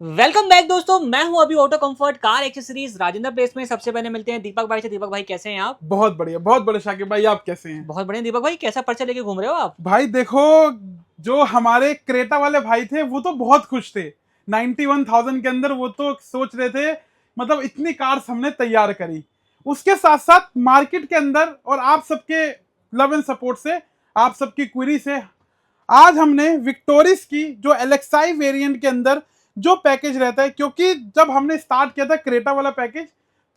Welcome back दोस्तों, मैं हूं अभी auto comfort car accessories Rajendra place में। सबसे पहले मिलते हैं दीपक भाई से। दीपक भाई कैसे हैं आप? बहुत बढ़िया शाकिब भाई, आप कैसे हैं? बहुत बढ़िया। दीपक भाई कैसा पर्चा लेके घूम रहे हो आप? भाई देखो, जो हमारे क्रेटा वाले भाई थे वो तो बहुत खुश थे। 91,000 के अंदर वो तो सोच रहे थे, मतलब इतनी कार्स हमने तैयार करी। उसके साथ साथ मार्केट के अंदर और आप सबके लव एंड सपोर्ट से, आप सबकी क्वेरी से आज हमने विक्टोरिस की जो एलेक्साई वेरिएंट के अंदर जो पैकेज रहता है, क्योंकि जब हमने स्टार्ट किया था क्रेटा वाला पैकेज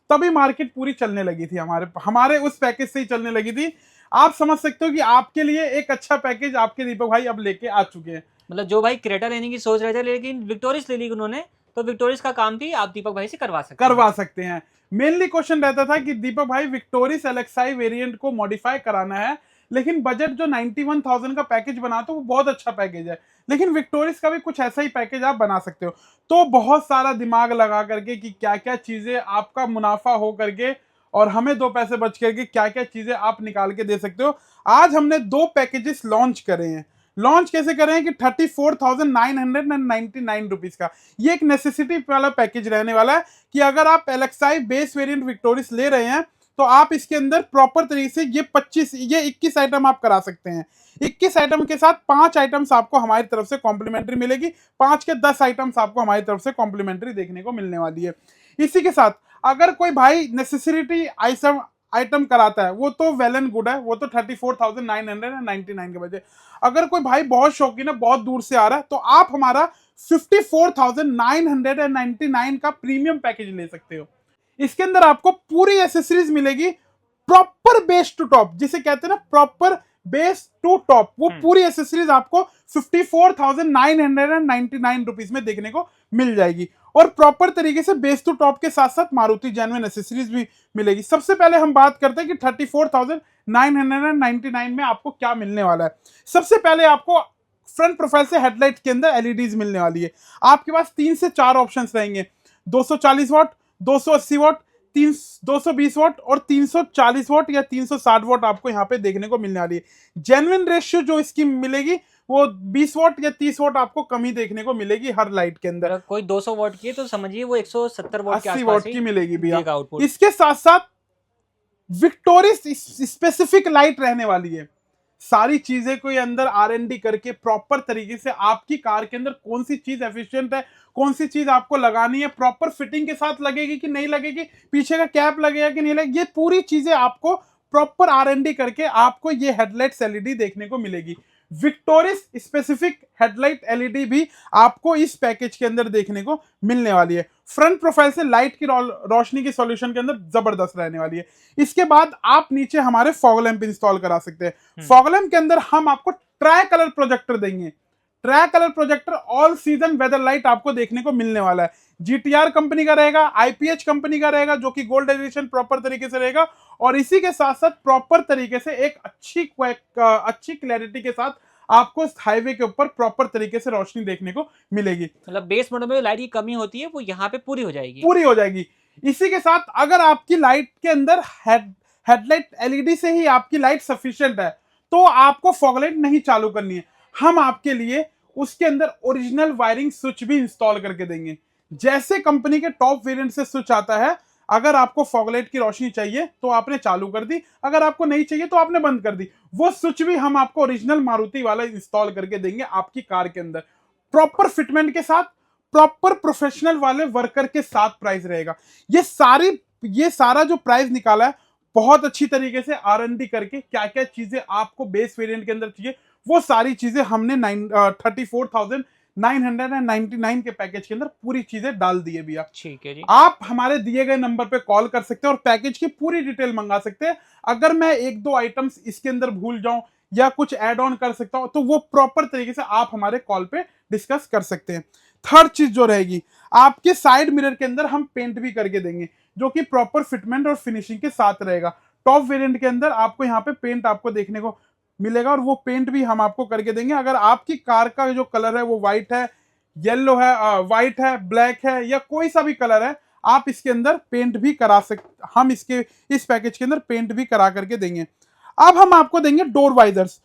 तभी मार्केट पूरी चलने लगी थी, हमारे हमारे उस पैकेज से ही चलने लगी थी। आप समझ सकते हो कि आपके लिए एक अच्छा पैकेज आपके दीपक भाई अब लेके आ चुके हैं। मतलब जो भाई क्रेटा लेने की सोच रहे थे लेकिन विक्टोरियस ले ली उन्होंने, तो विक्टोरियस का काम भी आप दीपक भाई से करवा सकते हैं। मेनली क्वेश्चन रहता था कि दीपक भाई विक्टोरियस एलेक्साई वेरिएंट को मॉडिफाई कराना है, लेकिन बजट जो 91,000 का पैकेज बनाते हो वो बहुत अच्छा पैकेज है, लेकिन विक्टोरियस का भी कुछ ऐसा ही पैकेज आप बना सकते हो। तो बहुत सारा दिमाग लगा करके कि क्या क्या चीजें आपका मुनाफा हो करके और हमें दो पैसे बच करके क्या क्या चीजें आप निकाल के दे सकते हो। आज हमने दो पैकेजेस लॉन्च करे हैं। लॉन्च कैसे करें हैं कि 34,999 का ये एक नेसेसिटी वाला पैकेज रहने वाला है कि अगर आप एलेक्साई बेस वेरिएंट विक्टोरियस ले रहे हैं तो आप इसके अंदर प्रॉपर तरीके से ये 21 आइटम आप करा सकते हैं। 21 आइटम के साथ 5 आइटम्स आपको हमारी तरफ से कॉम्प्लीमेंट्री मिलेगी। 5 के 10 आइटम्स आपको हमारी तरफ से कॉम्प्लीमेंट्री देखने को मिलने वाली है। इसी के साथ अगर कोई भाई नेसेसिटी आइटम कराता है वो तो वेल एंड गुड है, वो तो 34,999 के बजे। अगर कोई भाई बहुत शौकीन है, बहुत दूर से आ रहा है, तो आप हमारा 54,999 का प्रीमियम पैकेज ले सकते हो। इसके अंदर आपको पूरी एसेसरीज मिलेगी, प्रॉपर बेस टू टॉप, जिसे कहते हैं ना प्रॉपर बेस टू टॉप। वो पूरी एसेसरीज आपको 54,999 रुपीज में देखने को मिल जाएगी और प्रॉपर तरीके से बेस टू टॉप के साथ साथ मारुति जेन्युइन एसेसरीज भी मिलेगी। सबसे पहले हम बात करते हैं कि 34,999 में आपको क्या मिलने वाला है। सबसे पहले आपको फ्रंट प्रोफाइल से हेडलाइट के अंदर एलईडीज मिलने वाली है। आपके पास 3 से 4 ऑप्शंस रहेंगे, 240 वॉट, 280 वॉट, 220 वॉट और 340 वॉट या 360 वॉट आपको यहाँ पे देखने को मिलने वाली है। जेन्युइन रेशियो जो इसकी मिलेगी वो 20 वॉट या 30 वॉट आपको कमी देखने को मिलेगी हर लाइट के अंदर। कोई 200 वॉट की है तो समझिए वो 170 वॉट के 80 आसपास वॉट की मिलेगी भैया आउटपुट। इसके साथ साथ विक्टोरियस स्पेसिफिक लाइट रहने वाली है। सारी चीजें कोई अंदर आर&डी करके प्रॉपर तरीके से आपकी कार के अंदर कौन सी चीज एफिशिएंट है, कौन सी चीज आपको लगानी है, प्रॉपर फिटिंग के साथ लगेगी कि नहीं लगेगी, पीछे का कैप लगेगा कि नहीं लगेगा, ये पूरी चीजें आपको प्रॉपर आर&डी करके आपको ये हेडलाइट एलईडी देखने को मिलेगी। विक्टोरियस स्पेसिफिक हेडलाइट एलईडी भी आपको इस पैकेज के अंदर देखने को मिलने वाली है। फ्रंट प्रोफाइल से लाइट की रोशनी की सॉल्यूशन के अंदर जबरदस्त रहने वाली है। इसके बाद आप नीचे हमारे फॉग लैंप इंस्टॉल करा सकते हैं। फॉग लैंप के अंदर हम आपको ट्राई कलर प्रोजेक्टर देंगे। Tri colour projector all season weather light आपको देखने को मिलने वाला है। जीटीआर कंपनी का रहेगा, आईपीएच कंपनी का रहेगा जो कि गोल्ड एडिशन प्रॉपर तरीके से रहेगा और इसी के साथ साथ प्रॉपर तरीके से एक अच्छी क्लैरिटी के साथ आपको हाईवे के ऊपर प्रॉपर तरीके से रोशनी देखने को मिलेगी। मतलब बेस मॉडल में लाइट की कमी होती है वो यहाँ पे पूरी हो जाएगी। पूरी हो जाएगी। इसी के साथ अगर आपकी लाइट के अंदर हेडलाइट एलईडी से ही आपकी लाइट सफिशिएंट है तो आपको फॉगलाइट नहीं चालू करनी है। हम आपके लिए उसके अंदर ओरिजिनल वायरिंग स्विच भी इंस्टॉल करके देंगे। जैसे कंपनी के टॉप वेरिएंट से स्विच आता है, अगर आपको फॉगलाइट की रोशनी चाहिए तो आपने चालू कर दी, अगर आपको नहीं चाहिए तो आपने बंद कर दी। वो स्विच भी हम आपको ओरिजिनल मारुति वाला इंस्टॉल करके देंगे आपकी कार के अंदर, प्रॉपर फिटमेंट के साथ, प्रॉपर प्रोफेशनल वाले वर्कर के साथ प्राइस रहेगा। ये सारा जो प्राइस निकाला है बहुत अच्छी तरीके से आर&डी करके, क्या क्या चीजें आपको बेस वेरिएंट के अंदर चाहिए वो सारी चीजें हमने 34,999 के पैकेज के अंदर पूरी चीजें डाल दी है भैया। ठीक है जी। आप हमारे दिए गए नंबर पे कॉल कर सकते हैं और पैकेज की पूरी डिटेल मंगा सकते हैं। अगर मैं एक दो आइटम्स इसके अंदर भूल जाऊं या कुछ ऐड ऑन कर सकता हूं तो वो प्रॉपर तरीके से आप हमारे कॉल पे डिस्कस कर सकते हैं। थर्ड चीज जो रहेगी, आपके साइड मिरर के अंदर हम पेंट भी करके देंगे जो कि प्रॉपर फिटमेंट और फिनिशिंग के साथ रहेगा। टॉप वेरिएंट के अंदर आपको यहाँ पे पेंट आपको देखने को मिलेगा और वो पेंट भी हम आपको करके देंगे। अगर आपकी कार का जो कलर है वो व्हाइट है, येलो है, व्हाइट है, ब्लैक है या कोई सा भी कलर है, आप इसके अंदर पेंट भी करा सकते, हम इस पैकेज के अंदर पेंट भी करा करके देंगे। अब हम आपको देंगे डोर वाइजर्स।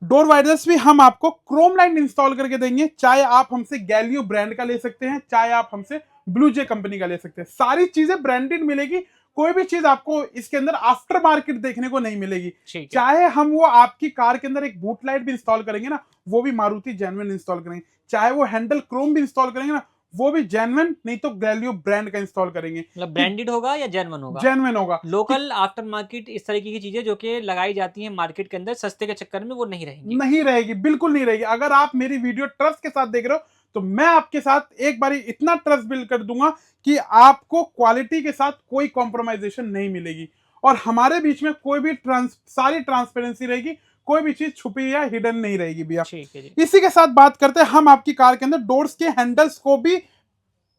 डोर वाइडर्स भी हम आपको क्रोम लाइट इंस्टॉल करके देंगे, चाहे आप हमसे गैलियो ब्रांड का ले सकते हैं, चाहे आप हमसे ब्लू जे कंपनी का ले सकते हैं। सारी चीजें ब्रांडेड मिलेगी, कोई भी चीज आपको इसके अंदर आफ्टर मार्केट देखने को नहीं मिलेगी। ठीक है। चाहे हम वो आपकी कार के अंदर एक बूट लाइट भी इंस्टॉल करेंगे ना, वो भी मारुति जेन्युइन इंस्टॉल करेंगे। चाहे वो हैंडल क्रोम भी इंस्टॉल करेंगे ना, वो भी जेन्युइन, नहीं तो गैलियो ब्रांड का इंस्टॉल करेंगे। मतलब ब्रांडेड होगा या जेन्युइन होगा? जेन्युइन होगा। लोकल आफ्टर मार्केट इस तरीके की चीजें जो कि लगाई जाती हैं मार्केट के अंदर सस्ते के चक्कर में, वो नहीं रहेंगी। नहीं रहेगी, बिल्कुल नहीं रहेगी। अगर आप मेरी वीडियो ट्रस्ट के साथ देख रहे हो तो मैं आपके साथ एक बारी इतना ट्रस्ट बिल्ड कर दूंगा कि आपको क्वालिटी के साथ कोई कॉम्प्रोमाइजेशन नहीं मिलेगी, और हमारे बीच में कोई भी सारी ट्रांसपेरेंसी रहेगी, कोई भी चीज छुपी या हिडन नहीं रहेगी भैया। ठीक है जी। इसी के साथ बात करते हैं, हम आपकी कार के अंदर डोर्स के हैंडल्स को भी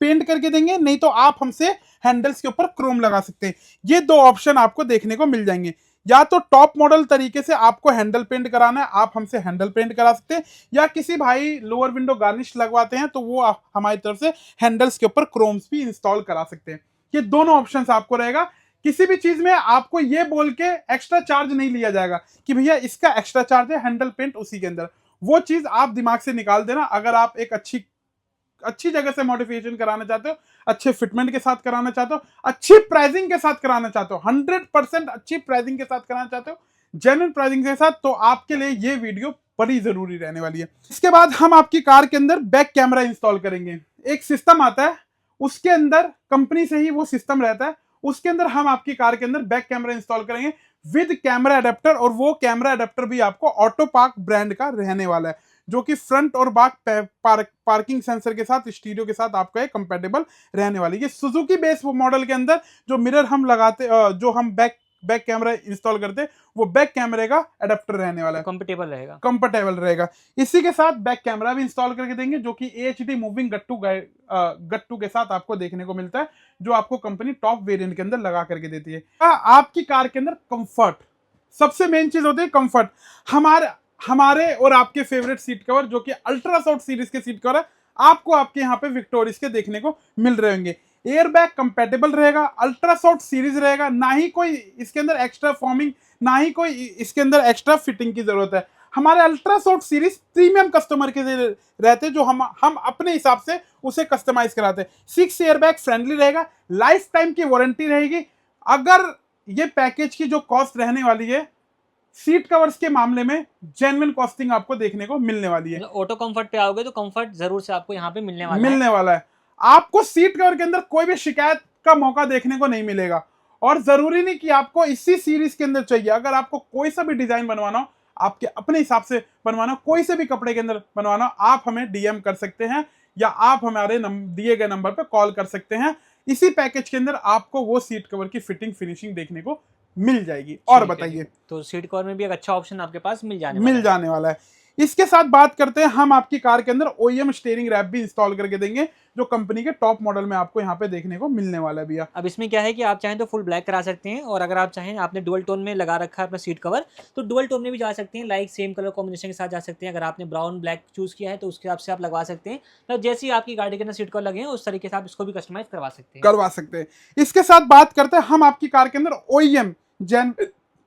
पेंट करके देंगे, नहीं तो आप हमसे हैंडल्स के ऊपर क्रोम लगा सकते हैं। ये दो ऑप्शन आपको देखने को मिल जाएंगे। या तो टॉप मॉडल तरीके से आपको हैंडल पेंट कराना है, आप हमसे हैंडल पेंट करा सकते हैं, या किसी भाई लोअर विंडो गार्निश लगवाते हैं तो वो हमारी तरफ से हैंडल्स के ऊपर क्रोम्स भी इंस्टॉल करा सकते हैं। ये दोनों ऑप्शंस आपको रहेगा। किसी भी चीज में आपको ये बोल के एक्स्ट्रा चार्ज नहीं लिया जाएगा कि भैया इसका एक्स्ट्रा चार्ज है हैंडल पेंट उसी के अंदर। वो चीज आप दिमाग से निकाल देना। अगर आप एक अच्छी जगह से मॉडिफिकेशन कराना चाहते हो, अच्छे फिटमेंट के साथ कराना चाहते हो, अच्छी प्राइसिंग के साथ कराना चाहते हो, 100% अच्छी प्राइसिंग के साथ कराना चाहते हो, जेन्युइन प्राइसिंग के साथ, तो आपके लिए ये वीडियो बड़ी जरूरी रहने वाली है। इसके बाद हम आपकी कार के अंदर बैक कैमरा इंस्टॉल करेंगे। एक सिस्टम आता है, उसके अंदर कंपनी से ही वो सिस्टम रहता है, उसके अंदर हम आपकी कार के अंदर बैक कैमरा इंस्टॉल करेंगे विद कैमरा अडेप्टर, और वो कैमरा अडेप्टर भी आपको ऑटो पार्क ब्रांड का रहने वाला है, जो कि फ्रंट और बैक पार्किंग सेंसर के साथ, स्टीरियो के साथ आपका कंपैटिबल रहने वाली है। ये सुजुकी बेस मॉडल के अंदर जो मिरर हम लगाते, जो हम बैक कैमरा इंस्टॉल करते, वो बैक कैमरे का अडेप्टर रहने वाला है, कंफर्टेबल रहेगा। इसी के साथ बैक कैमरा भी इंस्टॉल करके देंगे, जो कि HD मूविंग गट्टू के साथ आपको देखने को मिलता है, जो आपको कंपनी टॉप वेरिएंट के अंदर लगा करके देती है। आपकी कार के अंदर कंफर्ट सबसे मेन चीज होती है। कंफर्ट हमारे और आपके फेवरेट सीट कवर, जो कि अल्ट्रा सॉफ्ट सीरीज के सीट कवर है, आपको आपके यहाँ पे विक्टोरिस के देखने को मिल रहे होंगे। एयर बैग कंपेटेबल रहेगा, अल्ट्रा सॉफ्ट सीरीज रहेगा, ना ही कोई इसके अंदर एक्स्ट्रा फॉर्मिंग, ना ही कोई इसके अंदर एक्स्ट्रा फिटिंग की जरूरत है। हमारे ultra soft series premium customer के रहते, जो हम अपने हिसाब से उसे कस्टमाइज कराते हैं। 6 एयर बैग फ्रेंडली रहेगा, लाइफ टाइम की वारंटी रहेगी। अगर ये पैकेज की जो कॉस्ट रहने वाली है, सीट कवर्स के मामले में जेन्युइन कॉस्टिंग आपको देखने को मिलने वाली है। ऑटो कंफर्ट पे आओगे तो कंफर्ट जरूर से आपको यहाँ पे मिलने वाला है। आपको सीट कवर के अंदर कोई भी शिकायत का मौका देखने को नहीं मिलेगा, और जरूरी नहीं कि आपको इसी सीरीज के अंदर चाहिए। अगर आपको कोई सा भी डिजाइन बनवाना हो, आपके अपने हिसाब से बनवाना हो, कोई से भी कपड़े के अंदर बनवाना हो, आप हमें DM कर सकते हैं, या आप हमारे दिए गए नंबर पर कॉल कर सकते हैं। इसी पैकेज के अंदर आपको वो सीट कवर की फिटिंग फिनिशिंग देखने को मिल जाएगी। और बताइए, तो सीट कवर में भी एक अच्छा ऑप्शन आपके पास मिल जाने वाला है। इसके साथ बात करते हैं, हम आपकी कार के अंदर OEM स्टीयरिंग रैप भी इंस्टॉल करके देंगे, जो कंपनी के टॉप मॉडल में आपको यहाँ पे देखने को मिलने वाला है भैया। अब इसमें क्या है कि आप चाहें तो फुल ब्लैक करा सकते हैं, और अगर आप चाहें, आपने डुअल टोन में लगा रखा है अपना सीट कवर, तो डुअल टोन में भी जा सकते हैं, लाइक सेम कलर कॉम्बिनेशन के साथ जा सकते हैं। अगर आपने ब्राउन ब्लैक चूज किया है तो उसके हिसाब से आप लगवा सकते हैं, तो जैसे ही आपकी गाड़ी के अंदर सीट कवर लगे हैं उस तरीके से आप इसको भी कस्टमाइज करवा सकते हैं। इसके साथ बात करते हैं, हम आपकी कार के अंदर OEM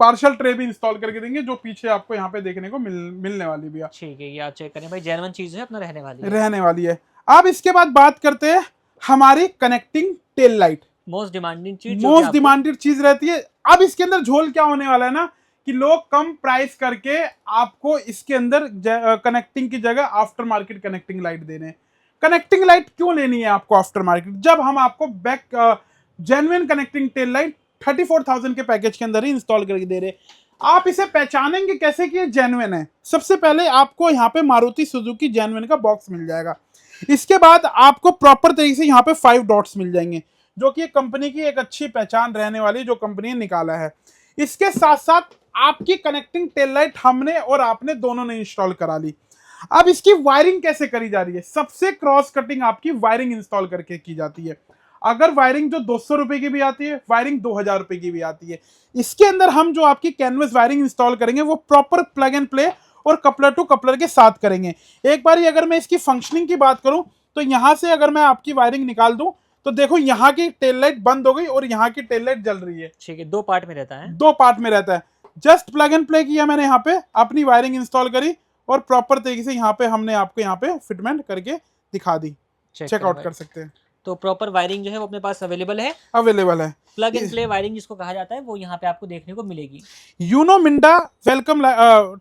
पार्शल ट्रे भी इंस्टॉल करके देंगे, जो पीछे आपको यहाँ पे देखने को मिलने वाली भी है। ठीक है, ये आप चेक करें भाई, जेन्युइन चीज है, अपना रहने वाली है। अब इसके बाद बात करते हैं हमारी connecting tail light, most demanded चीज रहती है। अब इसके अंदर झोल क्या होने वाला है ना, कि लोग कम प्राइस करके आपको इसके अंदर कनेक्टिंग की जगह आफ्टर मार्केट कनेक्टिंग लाइट दे रहे हैं। कनेक्टिंग लाइट क्यों लेनी है आपको आफ्टर मार्केट, जब हम आपको जेन्युइन कनेक्टिंग टेल लाइट 34,000 के पैकेज के अंदर ही इंस्टॉल करके दे रहे। आप इसे पहचानेंगे कैसे कि ये जेन्युइन है? सबसे पहले आपको यहाँ पे मारुति सुजुकी जेन्युइन का बॉक्स मिल जाएगा। इसके बाद आपको प्रॉपर तरीके से यहाँ पे 5 डॉट्स मिल जाएंगे, जो कि कंपनी की एक अच्छी पहचान रहने वाली, जो कंपनी ने निकाला है। इसके साथ साथ आपकी कनेक्टिंग टेल लाइट हमने और आपने दोनों ने इंस्टॉल करा ली। अब इसकी वायरिंग कैसे करी जा रही है? सबसे क्रॉस कटिंग आपकी वायरिंग इंस्टॉल करके की जाती है। अगर वायरिंग जो 200 रुपए की भी आती है, वायरिंग 2000 रुपए की भी आती है। इसके अंदर हम जो आपकी कैनवस वायरिंग इंस्टॉल करेंगे, वो प्रॉपर प्लग एंड प्ले और कपलर टू कपलर के साथ करेंगे। एक बार अगर मैं इसकी फंक्शनिंग की बात करूं, तो यहां से अगर मैं आपकी वायरिंग निकाल दूं, तो देखो यहाँ की टेल लाइट बंद हो गई और यहाँ की टेल लाइट जल रही है। ठीक है, 2 पार्ट में रहता है। 2 पार्ट में रहता है। जस्ट प्लग एंड प्ले किया मैंने, यहाँ पे अपनी वायरिंग इंस्टॉल करी और प्रॉपर तरीके से यहाँ पे हमने आपको यहाँ पे फिटमेंट करके दिखा दी, चेकआउट कर सकते हैं। तो प्रॉपर वायरिंग जो है वो अपने पास अवेलेबल है, अवेलेबल है। प्लग एंड प्ले वायरिंग जिसको कहा जाता है वो यहाँ पे आपको देखने को मिलेगी। Uno Minda welcome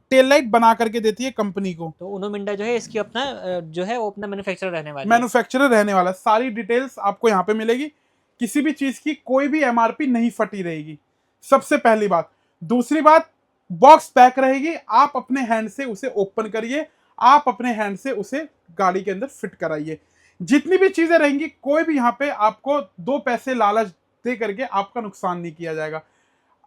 tail light बना करके देती है कंपनी को। तो उनो मिंडा जो है इसकी अपना जो है वो अपना मैन्युफैक्चरर रहने वाला है। मैन्युफैक्चरर रहने वाला, सारी डिटेल्स आपको यहाँ पे मिलेगी, किसी भी चीज की कोई भी एमआरपी नहीं फटी रहेगी, सबसे पहली बात। दूसरी बात, बॉक्स पैक रहेगी, आप अपने हैंड से उसे ओपन करिए, आप अपने हैंड से उसे गाड़ी के अंदर फिट कराइए। जितनी भी चीजें रहेंगी, कोई भी यहाँ पे आपको 2 पैसे लालच दे करके आपका नुकसान नहीं किया जाएगा।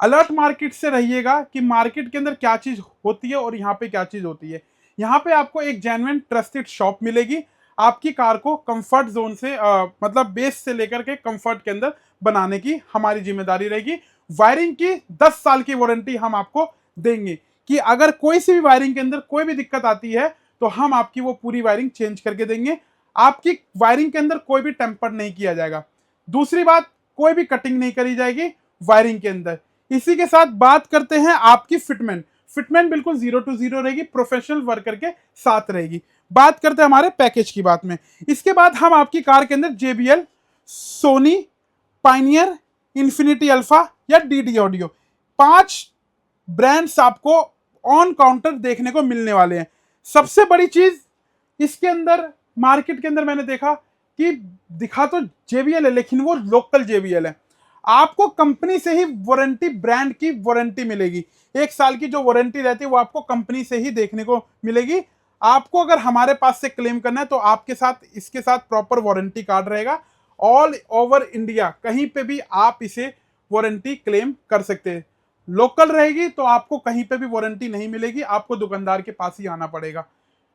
अलर्ट मार्केट से रहिएगा कि मार्केट के अंदर क्या चीज होती है और यहाँ पे क्या चीज होती है। यहाँ पे आपको एक जेन्युइन ट्रस्टेड शॉप मिलेगी, आपकी कार को कंफर्ट जोन से मतलब बेस से लेकर के कंफर्ट के अंदर बनाने की हमारी जिम्मेदारी रहेगी। वायरिंग की 10 साल की वारंटी हम आपको देंगे कि अगर कोई सी भी वायरिंग के अंदर कोई भी दिक्कत आती है तो हम आपकी वो पूरी वायरिंग चेंज करके देंगे। आपकी वायरिंग के अंदर कोई भी टेम्पर नहीं किया जाएगा। दूसरी बात, कोई भी कटिंग नहीं करी जाएगी वायरिंग के अंदर। इसी के साथ बात करते हैं आपकी फिटमेंट। फिटमेंट बिल्कुल 0 to 0 रहेगी, प्रोफेशनल वर्कर के साथ रहेगी। बात करते हैं हमारे पैकेज की बात में। इसके बाद हम आपकी कार के अंदर JBL, Sony, Pioneer, Infinity Alpha या DD ऑडियो, 5 ब्रांड्स आपको ऑन काउंटर देखने को मिलने वाले हैं। सबसे बड़ी चीज इसके अंदर, मार्केट के अंदर मैंने देखा कि दिखा तो JBL है लेकिन वो लोकल JBL है। आपको कंपनी से ही वारंटी, ब्रांड की वारंटी मिलेगी। 1 साल की जो वारंटी रहती है वो आपको कंपनी से ही देखने को मिलेगी। आपको अगर हमारे पास से क्लेम करना है तो आपके साथ इसके साथ प्रॉपर वारंटी कार्ड रहेगा। ऑल ओवर इंडिया कहीं पे भी आप इसे वारंटी क्लेम कर सकते हैं। लोकल रहेगी तो आपको कहीं पे भी वारंटी नहीं मिलेगी, आपको दुकानदार के पास ही आना पड़ेगा,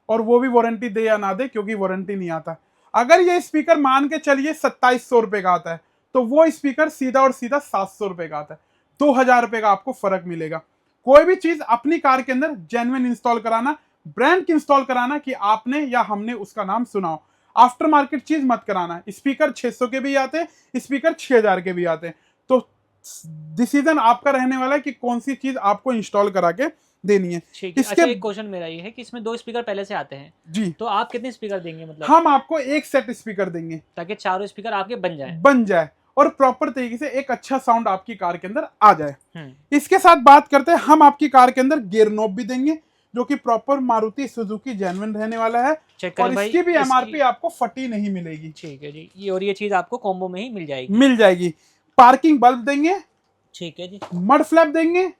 और वो भी वारंटी दे या ना दे क्योंकि वारंटी नहीं आता। अगर ये स्पीकर मान के चलिए 2700 रुपए का आता है तो वो स्पीकर सीधा और सीधा 700 रुपए का आता है, 2000 रुपए का आपको फर्क मिलेगा। कोई भी चीज अपनी कार के अंदर जेन्युइन इंस्टॉल कराना, ब्रांड की इंस्टॉल कराना कि आपने या हमने उसका नाम सुना हो। आफ्टर मार्केट चीज मत कराना। स्पीकर 600 के भी आते हैं, स्पीकर 6000 के भी आते हैं, तो डिसीजन आपका रहने वाला है कि कौन सी चीज आपको इंस्टॉल करा के देनी है। ठीक है। अच्छा, एक क्वेश्चन मेरा ये है कि इसमें 2 स्पीकर पहले से आते हैं जी, तो आप कितने स्पीकर देंगे? मतलब हम आपको एक सेट स्पीकर देंगे ताकि चारों स्पीकर आपके बन जाए और प्रॉपर तरीके से एक अच्छा साउंड आपकी कार के अंदर आ जाए। इसके साथ बात करते हैं, हम आपकी कार के अंदर गियर नॉब भी देंगे जो कि प्रॉपर मारुति सुजुकी जेन्युइन रहने वाला है, और इसकी भी एमआरपी आपको फटी नहीं मिलेगी। ठीक है जी, ये और ये चीज आपको कॉम्बो में ही मिल जाएगी। पार्किंग बल्ब देंगे, ठीक है जी, मड फ्लैप देंगे,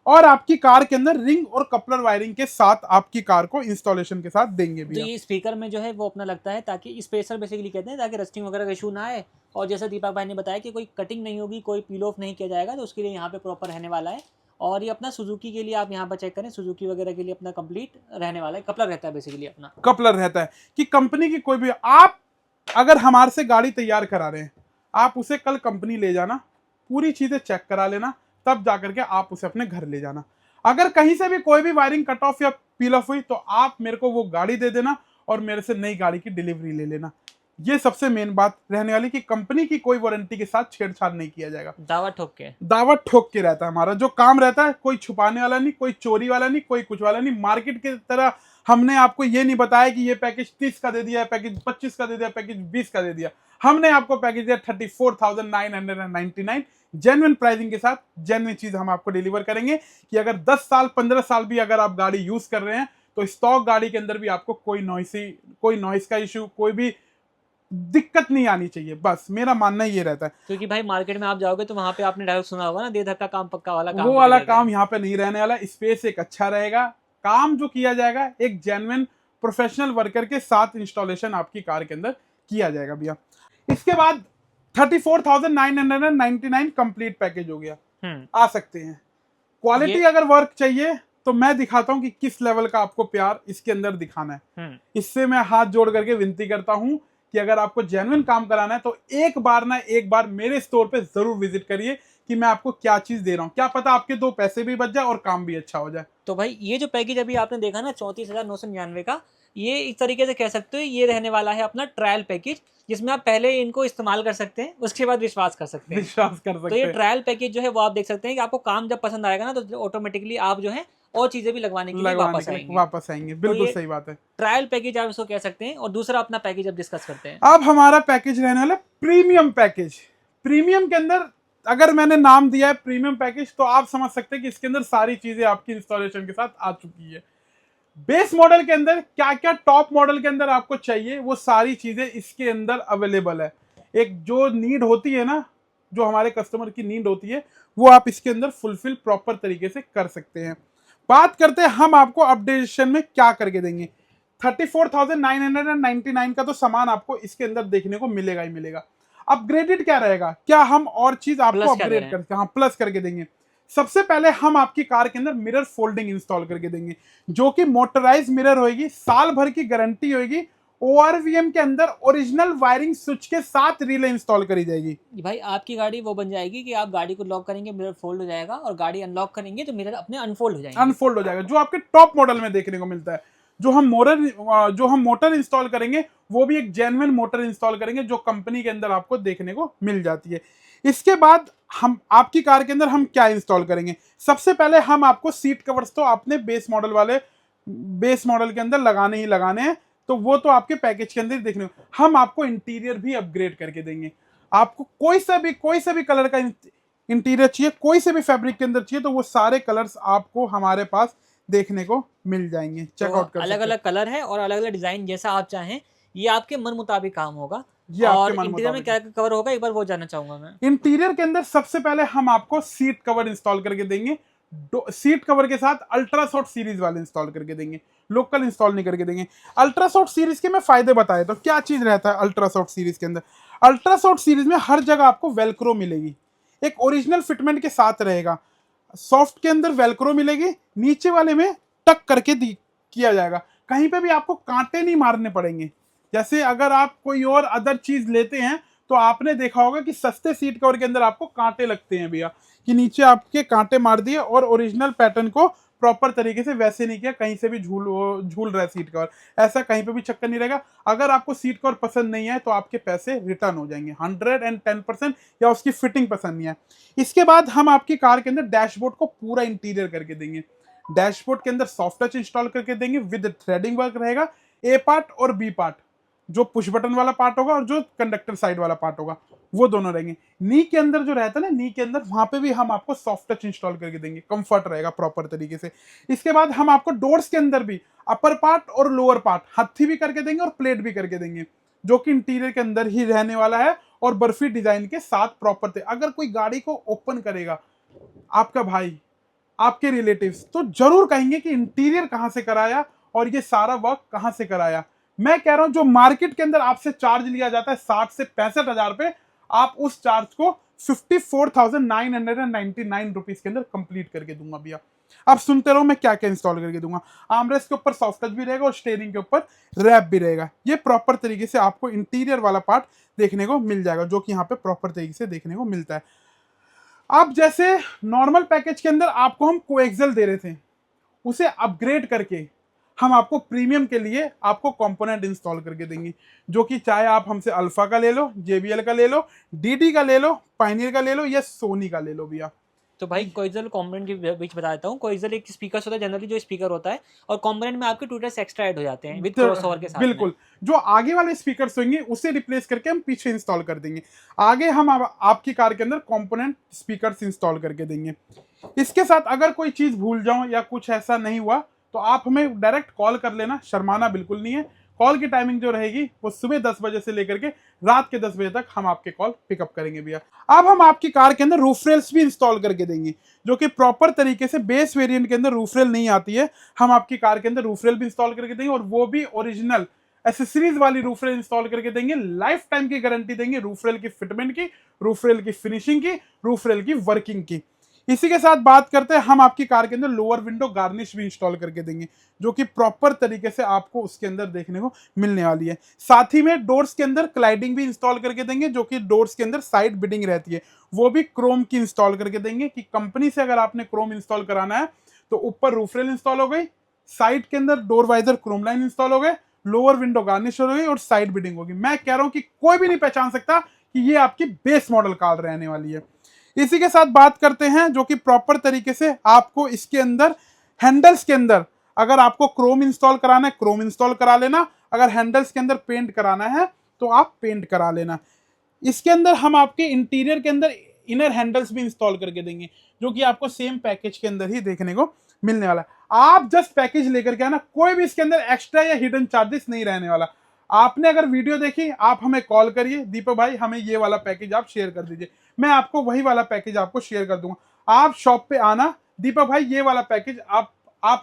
और आपकी कार के अंदर रिंग और कपलर वायरिंग के साथ आपकी कार को इंस्टॉलेशन के साथ देंगे भी। तो ये स्पीकर में जो है वो अपना लगता है ताकि स्पेसर बेसिकली कहते हैं, ताकि रस्टिंग वगैरह का इशू ना आए, और जैसे दीपक भाई ने बताया कि कोई कटिंग नहीं होगी, कोई पील ऑफ नहीं किया जाएगा, तो उसके लिए यहाँ पे प्रॉपर रहने वाला है। और ये अपना सुजुकी के लिए आप यहाँ पर चेक करें, सुजुकी वगैरह के लिए अपना कंप्लीट रहने वाला है, कपलर रहता है बेसिकली, अपना कपलर रहता है कि कंपनी की कोई भी, आप अगर हमारे से गाड़ी तैयार करा रहे हैं, आप उसे कल कंपनी ले जाना, पूरी चीजें चेक करा लेना, तब जाकर के आप उसे अपने घर ले जाना। अगर कहीं से भी कोई भी वायरिंग कट ऑफ या पील ऑफ हुई तो आप मेरे को वो गाड़ी दे देना और मेरे से नई गाड़ी की डिलीवरी ले लेना। ये सबसे मेन बात रहने वाली कि कंपनी की कोई वारंटी के साथ छेड़छाड़ नहीं किया जाएगा। दावा ठोक के रहता है हमारा जो काम रहता है, कोई छुपाने वाला नहीं, कोई चोरी वाला नहीं, कोई कुछ वाला नहीं। मार्केट की तरह हमने आपको ये नहीं बताया कि ये पैकेज 30 का दे दिया, पैकेज 25 का दे दिया, पैकेज 20 का दे दिया। हमने आपको पैकेज दिया 34,999 जेन्युइन प्राइसिंग के साथ। जेन्युइन चीज हम आपको डिलीवर करेंगे कि अगर 10 साल 15 साल भी अगर आप गाड़ी यूज कर रहे हैं तो स्टॉक गाड़ी के अंदर भी आपको कोई नॉइस का इश्यू, कोई भी दिक्कत नहीं आनी चाहिए। बस मेरा मानना ये रहता है, क्योंकि भाई मार्केट में आप जाओगे तो वहां पे आपने डायरेक्ट सुना होगा ना, दे धक्का काम पक्का वाला काम, वो वाला काम यहाँ पे नहीं रहने वाला। स्पेस एक अच्छा रहेगा, काम जो किया जाएगा एक जेन्युइन प्रोफेशनल वर्कर के साथ इंस्टॉलेशन आपकी कार के अंदर किया जाएगा भैया। इसके बाद 34,999 कंप्लीट पैकेज हो गया। आ सकते हैं। क्वालिटी अगर वर्क चाहिए तो मैं दिखाता हूं कि किस लेवल का आपको प्यार इसके अंदर दिखाना है। इससे मैं हाथ जोड़ करके विनती करता हूं कि अगर आपको जेन्युइन काम कराना है तो एक बार मेरे स्टोर पे जरूर विजिट करिए कि मैं आपको क्या चीज दे रहा हूं। क्या पता आपके 2 पैसे भी बच जाए और काम भी अच्छा हो जाए। तो भाई ये जो पैकेज अभी आपने देखा ना 34,999 का, ये एक तरीके से कह सकते हो ये रहने वाला है अपना ट्रायल पैकेज, जिसमें आप पहले इनको इस्तेमाल कर सकते हैं, उसके बाद विश्वास कर सकते हैं। विश्वास कर तो सकते ये हैं। ट्रायल पैकेज जो है वो आप देख सकते हैं कि आपको काम जब पसंद आएगा ना तो ऑटोमेटिकली आप जो है और चीजें भी लगवाने के लिए लगवाने वापस के लिए आएंगे। वापस आएंगे, तो बिल्कुल ये सही बात है। ट्रायल पैकेज आप इसको कह सकते हैं, और दूसरा अपना पैकेज अब डिस्कस करते हैं। अब हमारा पैकेज रहने वाला प्रीमियम पैकेज। प्रीमियम के अंदर अगर मैंने नाम दिया है प्रीमियम पैकेज, तो आप समझ सकते हैं कि इसके अंदर सारी चीजें आपकी इंस्टॉलेशन के साथ आ चुकी है। बेस मॉडल के अंदर क्या क्या टॉप मॉडल के अंदर आपको चाहिए वो सारी चीजें इसके अंदर अवेलेबल है। एक जो नीड होती है ना, जो हमारे कस्टमर की नीड होती है, वो आप इसके अंदर फुलफिल प्रॉपर तरीके से कर सकते हैं। बात करते हैं हम आपको अपडेशन में क्या करके देंगे। 34,999 का तो सामान आपको इसके अंदर देखने को मिलेगा ही मिलेगा। अपग्रेडेड क्या रहेगा, क्या हम और चीज आपको प्लस क्या दे अपग्रेड रहे हैं? करके, हाँ प्लस करके देंगे। सबसे पहले हम आपकी कार के अंदर मिरर फोल्डिंग इंस्टॉल करके देंगे, जो कि मोटराइज मिरर होगी, साल भर की गारंटी होगी। ORVM के अंदर ओरिजिनल वायरिंग स्विच के साथ रिले इंस्टॉल करी जाएगी। भाई आपकी गाड़ी वो बन जाएगी कि आप गाड़ी को लॉक करेंगे मिरर फोल्ड हो जाएगा, और गाड़ी अनलॉक करेंगे तो मिरर अपने अनफोल्ड हो जाएंगे। अनफोल्ड हो जाएगा, जो आपके टॉप मॉडल में देखने को मिलता है। जो हम मोटर इंस्टॉल करेंगे वो भी एक जेन्युइन मोटर इंस्टॉल करेंगे, जो कंपनी के अंदर आपको देखने को मिल जाती है। इसके बाद हम आपकी कार के अंदर हम क्या इंस्टॉल करेंगे। सबसे पहले हम आपको सीट कवर्स तो आपने बेस मॉडल के अंदर लगाने ही लगाने हैं, तो वो तो आपके पैकेज के अंदर ही देखने को। हम आपको इंटीरियर भी अपग्रेड करके देंगे। आपको कोई सा भी कलर का इंटीरियर चाहिए, कोई से भी फैब्रिक के अंदर चाहिए, तो वो सारे कलर्स आपको हमारे पास देखने को मिल जाएंगे। चेकआउट कर अलग सकते अलग कलर है और अलग अलग डिजाइन, जैसा आप चाहें ये आपके मन मुताबिक काम होगा। ये आपके और मन इंटीरियर में मुताबिक क्या कवर होगा एक बार वो जानना चाहूंगा मैं। इंटीरियर के अंदर सबसे पहले हम आपको सीट कवर इंस्टॉल करके देंगे। सीट कवर के साथ अल्ट्रासॉफ्ट सीरीज वाले इंस्टॉल करके देंगे, लोकल इंस्टॉल नहीं करके देंगे। अल्ट्रासॉफ्ट सीरीज के मैं फायदे बताए तो क्या चीज रहता है अल्ट्रासॉफ्ट सीरीज के अंदर। अल्ट्रासॉफ्ट सीरीज में हर जगह आपको वेलक्रो मिलेगी, एक ओरिजिनल फिटमेंट के साथ रहेगा। सॉफ्ट के अंदर वेलक्रो मिलेगी, नीचे वाले में टक करके किया जाएगा, कहीं पे भी आपको कांटे नहीं मारने पड़ेंगे। जैसे अगर आप कोई और अदर चीज लेते हैं तो आपने देखा होगा कि सस्ते सीट कवर के अंदर आपको कांटे लगते हैं भैया, कि नीचे आपके कांटे मार दिए और ओरिजिनल पैटर्न को प्रॉपर तरीके से वैसे नहीं किया, कहीं से भी झूल रहा है सीट कवर। ऐसा कहीं पे भी चक्कर नहीं रहेगा। अगर आपको सीट कवर पसंद नहीं है तो आपके पैसे रिटर्न हो जाएंगे 110%, या उसकी फिटिंग पसंद नहीं है। इसके बाद हम आपकी कार के अंदर डैशबोर्ड को पूरा इंटीरियर करके देंगे। डैशबोर्ड के अंदर सॉफ्ट टच इंस्टॉल करके देंगे, विद थ्रेडिंग वर्क रहेगा। ए पार्ट और बी पार्ट, जो पुश बटन वाला पार्ट होगा और जो कंडक्टर साइड वाला पार्ट होगा, वो दोनों रहेंगे। नी के अंदर जो रहता है ना, नी के अंदर वहां पे भी हम आपको सॉफ्ट टच इंस्टॉल करके देंगे, कंफर्ट रहेगा प्रॉपर तरीके से। इसके बाद हम आपको डोर्स के अंदर भी अपर पार्ट और लोअर पार्ट हत्थी भी करके देंगे और प्लेट भी करके देंगे, जो कि इंटीरियर के अंदर ही रहने वाला है और बर्फी डिजाइन के साथ प्रॉपर थे। अगर कोई गाड़ी को ओपन करेगा आपका भाई, आपके रिलेटिव्स, तो जरूर कहेंगे कि इंटीरियर कहां से कराया और ये सारा वर्क कहां से कराया। मैं कह रहा हूं जो मार्केट के अंदर आपसे चार्ज लिया जाता है 60 से 65,000 पे, आप उस चार्ज को 54,999 रुपीज के अंदर कंप्लीट करके दूंगा भैया। आप सुनते रहो मैं क्या क्या इंस्टॉल करके दूंगा। आर्मरेस्ट के ऊपर सॉफ्ट टच भी रहेगा और स्टीयरिंग के ऊपर रैप भी रहेगा। ये प्रॉपर तरीके से आपको इंटीरियर वाला पार्ट देखने को मिल जाएगा, जो कि यहाँ पे प्रॉपर तरीके से देखने को मिलता है। अब जैसे नॉर्मल पैकेज के अंदर आपको हम कोएक्सेल दे रहे थे, उसे अपग्रेड करके हम आपको प्रीमियम के लिए आपको कंपोनेंट इंस्टॉल करके देंगे, जो कि चाहे आप हमसे अल्फा का ले लो, JBL का ले लो, DD का ले लो, पायनियर का ले लो, या सोनी का ले लो भैया। तो भाई कोएक्सियल कंपोनेंट के बीच बता देता हूँ। कोएक्सियल एक स्पीकर होता है, जनरली जो स्पीकर होता है, और कंपोनेंट में आपके ट्विटर्स एक्स्ट्रा ऐड हो जाते हैं विद क्रॉसओवर के साथ। बिल्कुल, जो आगे वाले स्पीकर्स होंगे उसे रिप्लेस करके हम पीछे इंस्टॉल कर देंगे। आगे हम आपकी कार के अंदर कंपोनेंट स्पीकर्स इंस्टॉल करके देंगे। इसके साथ अगर कोई चीज भूल जाऊं या कुछ ऐसा नहीं हुआ तो आप हमें डायरेक्ट कॉल कर लेना, शर्माना बिल्कुल नहीं है। कॉल की टाइमिंग जो रहेगी वो सुबह 10 बजे से लेकर के रात के 10 बजे तक हम आपके कॉल पिकअप करेंगे भैया। अब हम आपकी कार के अंदर रूफ रेल्स भी इंस्टॉल करके देंगे, जो कि प्रॉपर तरीके से बेस वेरिएंट के अंदर रूफ रेल नहीं आती है, हम आपकी कार के अंदर रूफ रेल भी इंस्टॉल करके देंगे, और वो भी ओरिजिनल एसेसरीज वाली रूफ रेल इंस्टॉल करके देंगे। लाइफ टाइम की गारंटी देंगे रूफ रेल की फिटमेंट की, रूफ रेल की फिनिशिंग की, रूफ रेल की वर्किंग की। इसी के साथ बात करते हैं, हम आपकी कार के अंदर लोअर विंडो गार्निश भी इंस्टॉल करके देंगे, जो कि प्रॉपर तरीके से आपको उसके अंदर देखने को मिलने वाली है। साथ ही में डोर्स के अंदर क्लाइडिंग भी इंस्टॉल करके देंगे, जो कि डोर्स के अंदर साइड बिडिंग रहती है, वो भी क्रोम की इंस्टॉल करके देंगे। कि कंपनी से अगर आपने क्रोम इंस्टॉल कराना है तो ऊपर रूफ रेल इंस्टॉल हो गई, साइड के अंदर door visor chrome line install हो गए, लोअर विंडो गार्निश होगी और साइड बिडिंग होगी। मैं कह रहा हूं कि कोई भी नहीं पहचान सकता कि ये आपकी बेस मॉडल कार रहने वाली है। इसी के साथ बात करते हैं जो कि प्रॉपर तरीके से आपको इसके अंदर हैंडल्स के अंदर अगर आपको क्रोम इंस्टॉल कराना है क्रोम इंस्टॉल करा लेना, अगर हैंडल्स के अंदर पेंट कराना है तो आप पेंट करा लेना। इसके अंदर हम आपके इंटीरियर के अंदर इनर हैंडल्स भी इंस्टॉल करके देंगे जो कि आपको सेम पैकेज के अंदर ही देखने को मिलने वाला है। आप जस्ट पैकेज लेकर के आना, कोई भी इसके अंदर एक्स्ट्रा या हिडन चार्जेस नहीं रहने वाला। आपने अगर वीडियो देखी आप हमें कॉल करिए, दीपक भाई हमें ये वाला पैकेज आप शेयर कर दीजिए, मैं आपको वही वाला पैकेज आपको शेयर कर दूंगा। आप शॉप पे आना, दीपक भाई ये वाला पैकेज आप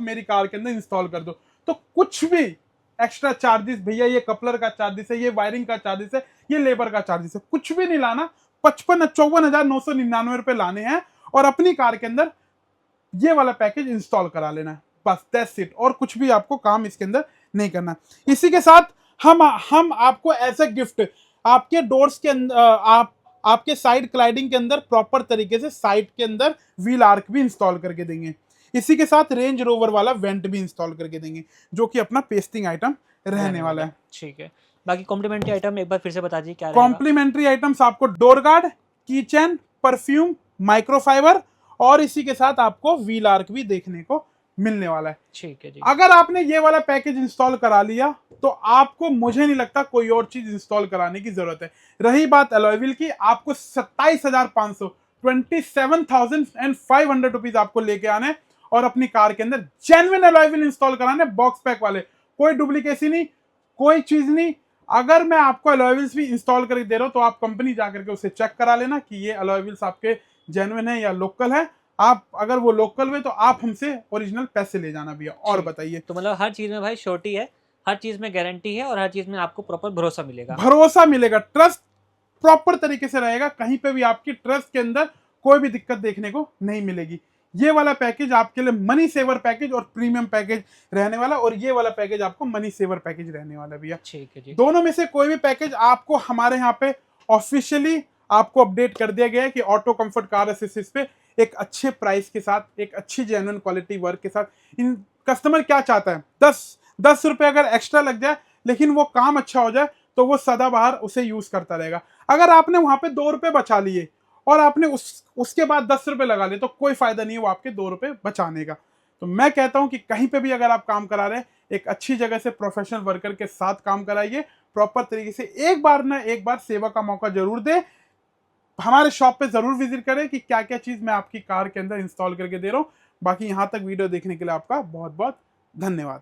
मेरी कार के अंदर इंस्टॉल कर दो, तो कुछ भी एक्स्ट्रा चार्जेस, भैया ये कपलर का चार्जेस है, ये वायरिंग का चार्जेस है, ये लेबर का चार्जेस है, कुछ भी नहीं लाना। 54,999 रुपए लाने हैं और अपनी कार के अंदर ये वाला पैकेज इंस्टॉल करा लेना है, बस दैट्स इट। और कुछ भी आपको काम इसके अंदर नहीं करना। इसी के साथ हम आपको एज ए गिफ्ट आपके डोर्स के अंदर आपके साइड क्लाइडिंग के अंदर प्रॉपर तरीके से साइड के अंदर व्हील आर्क भी इंस्टॉल करके देंगे। इसी के साथ रेंज रोवर वाला वेंट भी इंस्टॉल करके देंगे जो कि अपना पेस्टिंग आइटम रहने वाला है। ठीक है, बाकी कॉम्प्लीमेंट्री आइटम एक बार फिर से बता दीजिए क्या रहेगा। कॉम्प्लीमेंट्री आइटम्स आपको डोर गार्ड, की चेन, परफ्यूम, माइक्रोफाइबर और इसी के साथ आपको व्हील आर्क भी देखने को मिलने वाला है। ठीक है जी। अगर आपने ये वाला पैकेज इंस्टॉल करा लिया तो आपको, मुझे नहीं लगता कोई और चीज इंस्टॉल कराने की जरूरत है। रही बात अलॉय व्हील की, आपको 27,500 27,500 रुपीज आपको लेके आने और अपनी कार के अंदर जेन्युइन अलॉय व्हील इंस्टॉल कराने, बॉक्स पैक वाले, कोई डुप्लीकेसी नहीं, कोई चीज नहीं। अगर मैं आपको अलॉय व्हील्स भी इंस्टॉल करके दे रहा हूं तो आप कंपनी जाकर के उसे चेक करा लेना कि ये अलॉय व्हील्स आपके जेन्युइन है या लोकल है। आप अगर वो लोकल हुए तो आप हमसे ओरिजिनल पैसे ले जाना भैया। और बताइए, तो मतलब हर चीज में भाई श्योरिटी है, हर चीज में गारंटी है और हर चीज में आपको प्रॉपर भरोसा मिलेगा। भरोसा मिलेगा, ट्रस्ट प्रॉपर तरीके से रहेगा, कहीं पे भी आपकी ट्रस्ट के अंदर कोई भी दिक्कत देखने को नहीं मिलेगी। ये वाला पैकेज आपके लिए मनी सेवर पैकेज और प्रीमियम पैकेज रहने वाला, और ये वाला पैकेज आपको मनी सेवर पैकेज रहने वाला भैया। ठीक है जी। दोनों में से कोई भी पैकेज आपको हमारे यहाँ पे ऑफिशियली आपको अपडेट कर दिया गया है कि ऑटो कंफर्ट कार एसेसरीज पे एक अच्छे प्राइस के साथ, एक अच्छी जेन्युइन क्वालिटी वर्क के साथ। इन कस्टमर क्या चाहता है, 10 रुपए अगर एक्स्ट्रा लग जाए लेकिन वो काम अच्छा हो जाए तो वो सदाबहार उसे यूज करता रहेगा। अगर आपने वहां पे 2 रुपए बचा लिए और आपने उसके बाद 10 रुपए लगा लिए तो कोई फायदा नहीं है वो आपके 2 रुपए बचाने का। तो मैं कहता हूं कि कहीं पे भी अगर आप काम करा रहे हैं, एक अच्छी जगह से प्रोफेशनल वर्कर के साथ काम कराइए, प्रॉपर तरीके से। एक बार ना एक बार सेवा का मौका जरूर दे, हमारे शॉप पे जरूर विजिट करें कि क्या क्या चीज मैं आपकी कार के अंदर इंस्टॉल करके दे रहा हूं। बाकी यहां तक वीडियो देखने के लिए आपका बहुत बहुत धन्यवाद।